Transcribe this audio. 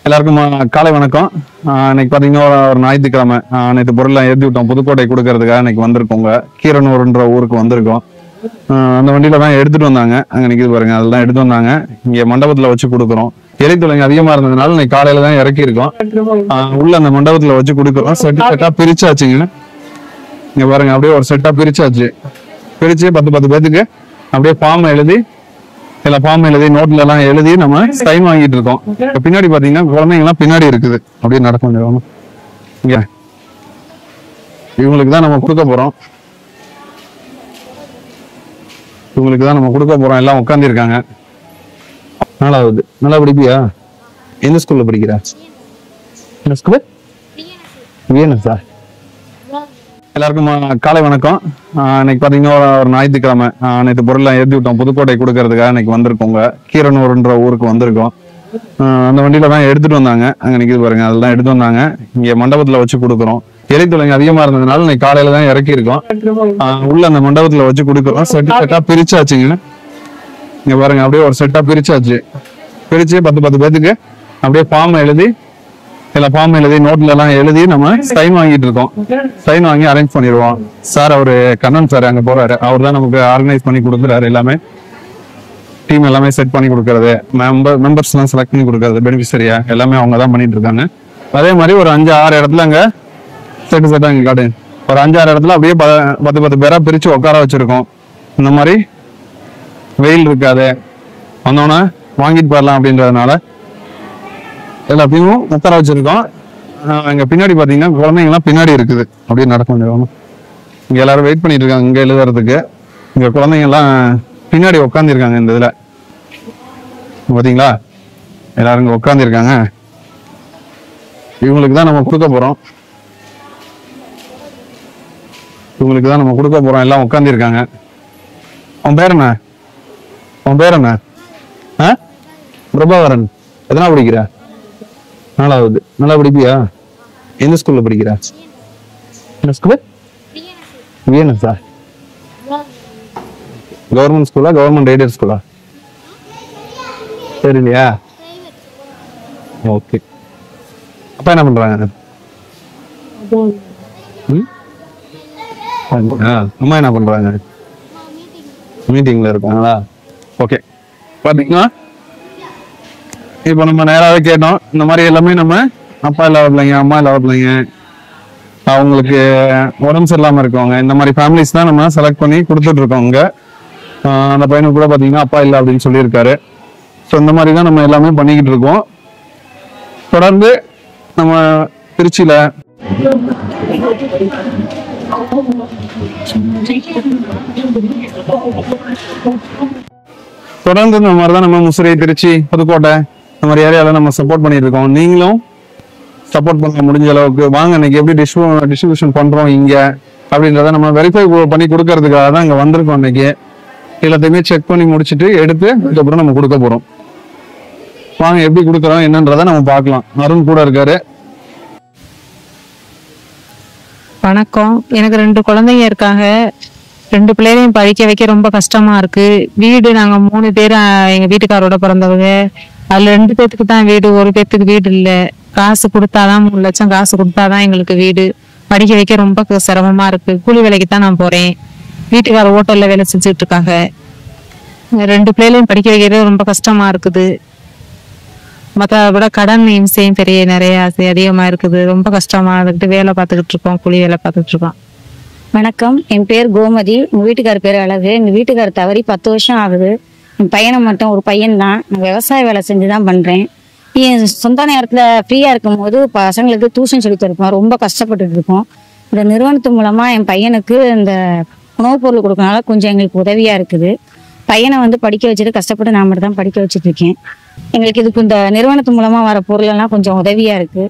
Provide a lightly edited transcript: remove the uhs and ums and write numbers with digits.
எல்லாருக்கும் காலை வணக்கம். இன்னைக்கு பாத்தீங்கன்னா ஒரு ஞாயிற்றுக்கிழமை. நேற்று பொருள்லாம் ஏற்றி விட்டோம். புதுக்கோட்டை கொடுக்கறதுக்காக இன்னைக்கு வந்திருக்கோங்க. கீரனூர்ன்ற ஊருக்கு வந்திருக்கோம். அந்த வண்டியில தான் எடுத்துட்டு வந்தாங்க. அங்க நிக்குது பாருங்க, அதெல்லாம் எடுத்து வந்தாங்க. இங்க மண்டபத்துல வச்சு கொடுக்குறோம். எரித்துளைங்க அதிகமா இருந்ததுனால இன்னைக்கு காலையில தான் இறக்கி இருக்கோம். உள்ள அந்த மண்டபத்துல வச்சு கொடுக்குறோம். செட்டா பிரிச்சாச்சுங்க. இங்க பாருங்க, அப்படியே ஒரு செட்டா பிரிச்சாச்சு. பிரிச்சு 10 பேத்துக்கு அப்படியே ஃபார்ம் எழுதி நோட்ல எல்லாம் எழுதி நம்ம சைன் வாங்கிட்டு இருக்கோம். இப்ப பின்னாடி பாத்தீங்கன்னா குழந்தைங்க எல்லாம் பின்னாடி இருக்குது. அப்படியே நடக்கும். இங்க இவங்களுக்கு தான் நம்ம கொடுக்க போறோம். எல்லாம் உட்கார்ந்து இருக்காங்க. 4வது. நல்லா படிப்பியா? எந்த ஸ்கூல்ல படிக்கிறா? என்ன ஸ்கூல்? விஎன்எஸ். எல்லாருக்கும் காலை வணக்கம். இன்னைக்கு பாத்தீங்கன்னா ஒரு ஞாயிற்றுக்கிழமை. நேற்று பொருள்லாம் ஏற்றி விட்டோம். புதுக்கோட்டை கொடுக்கறதுக்காக இன்னைக்கு வந்திருக்கோங்க. கீரனூர்ன்ற ஊருக்கு வந்திருக்கோம். அந்த வண்டியில தான் எடுத்துட்டு வந்தாங்க. அங்க நிக்குது பாருங்க, அதெல்லாம் எடுத்து வந்தாங்க. இங்க மண்டபத்துல வச்சு கொடுக்குறோம். எரித்துளைங்க அதிகமா இருந்ததுனால இன்னைக்கு காலையில தான் இறக்கி இருக்கோம். உள்ள அந்த மண்டபத்துல வச்சு கொடுக்குறோம். செட்டா பிரிச்சாச்சுங்க. இங்க பாருங்க, அப்படியே ஒரு செட்டா பிரிச்சாச்சு. பிரிச்சு 10 பேத்துக்கு அப்படியே ஃபார்ம் எழுதி நோட்ல எல்லாம் எழுதி நம்ம சைன் வாங்கிட்டு இருக்கோம். சைன் வாங்கி அரேஞ்ச் பண்ணிடுவோம். சார், அவரு கண்ணன் சார் அங்க போறாரு. அவர் தான் நமக்கு ஆர்கனைஸ் பண்ணி கொடுக்குறாரு. எல்லாமே டீம் எல்லாமே செட் பண்ணி கொடுக்கறது, மெம்பர்ஸ் எல்லாம் செலக்ட் பண்ணி கொடுக்கறது, பெனிஃபிஷரியா எல்லாமே அவங்க தான் பண்ணிட்டு இருக்காங்க. அதே மாதிரி ஒரு 5-6 இடத்துல அங்க செட்டா இங்க காட்டு. ஒரு 5-6 இடத்துல அப்படியே 10 பேரா பிரிச்சு உட்கார வச்சிருக்கோம். இந்த மாதிரி வெயில் இருக்காது, வந்தோன்னா வாங்கிட்டு போயிடலாம் அப்படின்றதுனால எல்லாத்தையும் உட்கார வச்சிருக்கோம். இங்க பின்னாடி பாத்தீங்கன்னா குழந்தைங்க எல்லாம் பின்னாடி இருக்குது. அப்படியே நடக்கும். இங்க எல்லாரும் வெயிட் பண்ணிட்டு இருக்காங்க இங்க எழுதுறதுக்கு. இங்க குழந்தைங்க எல்லாம் பின்னாடி உட்கார்ந்து இருக்காங்க. இந்த இதுல பாத்தீங்களா, எல்லாரும் இங்க உட்கார்ந்து இருக்காங்க. இவங்களுக்கு தான் நம்ம கொடுக்க போறோம். எல்லாம் உட்கார்ந்து இருக்காங்க. உன் பேர் என்ன? பிரபாகரன். எதனா படிக்கிற? 4வது. நல்லா படிப்பியா? எந்த ஸ்கூல்ல படிக்கிறா? என்ன ஸ்கூல்? விஎன்எஸ். கவர்மெண்ட் ஸ்கூலா, கவர்மெண்ட் எய்டட் ஸ்கூலா? தெரியலையா? ஓகே. அப்பா என்ன பண்றாங்க? அம்மா என்ன பண்றாங்க? மீட்டிங்ல இருக்காங்களா? ஓகே. பாத்தீங்கன்னா இப்போ நம்ம நேராவே கேட்டோம். இந்த மாதிரி எல்லாமே நம்ம அப்பா இல்லாத பிள்ளைங்க, அம்மா இல்லாத பிள்ளைங்க, அவங்களுக்கு உடம்பு சரியில்லாம இருக்கவங்க, இந்த மாதிரி ஃபேமிலிஸ் தான் நம்ம செலக்ட் பண்ணி கொடுத்துட்டு இருக்கோங்க. அந்த பையனுக்கு கூட பாத்தீங்கன்னா அப்பா இல்லை அப்படின்னு சொல்லியிருக்காரு. ஸோ இந்த மாதிரி தான் நம்ம எல்லாமே பண்ணிக்கிட்டு இருக்கோம். தொடர்ந்து நம்ம திருச்சியில தொடர்ந்து இந்த மாதிரி தான் நம்ம முசிறி, திருச்சி, புதுக்கோட்டை இந்த மாதிரி ஏரியாவில் நம்ம சப்போர்ட் பண்ணிட்டு இருக்கோம். நீங்களும் சப்போர்ட் பண்ண முடிஞ்ச அளவுக்கு வாங்க. இன்னைக்கு எப்படி டிஸ்ட்ரிபியூஷன் பண்றோம் இங்க அப்படின்றத நம்ம வெரிஃபை பண்ணி கொடுக்கறதுக்காக தான் இங்க வந்திருக்கோம். இன்னைக்கு எல்லாத்தையுமே செக் பண்ணி முடிச்சுட்டு எடுத்து அதுக்கப்புறம் நம்ம கொடுக்க போறோம். வாங்க, எப்படி கொடுக்குறோம் என்னன்றதை நம்ம பார்க்கலாம். அருண் கூட இருக்காரு. வணக்கம். எனக்கு 2 குழந்தைங்க இருக்காங்க. 2 பிள்ளைகளையும் படிக்க வைக்க ரொம்ப கஷ்டமா இருக்கு. வீடு நாங்க 3 பேர் எங்க வீட்டுக்காரோட பிறந்தவங்க. அதுல 2 பேத்துக்கு தான் வீடு, 1 பேத்துக்கு வீடு இல்ல. காசு கொடுத்தாதான் 3 லட்சம் காசு கொடுத்தாதான் எங்களுக்கு வீடு. படிக்க வைக்க ரொம்ப சிரமமா இருக்கு. கூலி வேலைக்கு தான் நான் போறேன். வீட்டுக்கார ஹோட்டல்ல வேலை செஞ்சுட்டு இருக்காங்க. 2 பிள்ளைகளையும் படிக்க வைக்கிறது ரொம்ப கஷ்டமா இருக்குது. மற்ற விட கடன் இம்சையும் நிறைய அதிகமா இருக்குது. ரொம்ப கஷ்டமா இருந்துட்டு வேலை பார்த்துக்கிட்டு இருக்கோம். கூலி வேலை பார்த்துட்டு இருக்கோம். வணக்கம். என் பேர் கோமதி. எங்கள் வீட்டுக்கார பேர் அழகு. எங்கள் வீட்டுக்கார தவறி 10 வருஷம் ஆகுது. என் பையனை மட்டும் ஒரு பையன் தான். நான் விவசாய வேலை செஞ்சு தான் பண்ணுறேன். என் சொந்த நேரத்தில் ஃப்ரீயாக இருக்கும் போது பசங்களுக்கு டியூஷன் சொல்லி தருப்போம். ரொம்ப கஷ்டப்பட்டுட்டு இருக்கோம். இந்த நிறுவனத்து மூலமாக என் பையனுக்கு இந்த உணவுப் பொருள் கொடுக்கறனால கொஞ்சம் எங்களுக்கு உதவியாக இருக்குது. பையனை படிக்க வச்சுட்டு கஷ்டப்பட்டு நான் மட்டும் தான் படிக்க வச்சுட்டு இருக்கேன். எங்களுக்கு இதுக்கு இந்த நிறுவனத்து மூலமாக வர பொருளெல்லாம் கொஞ்சம் உதவியாக இருக்குது.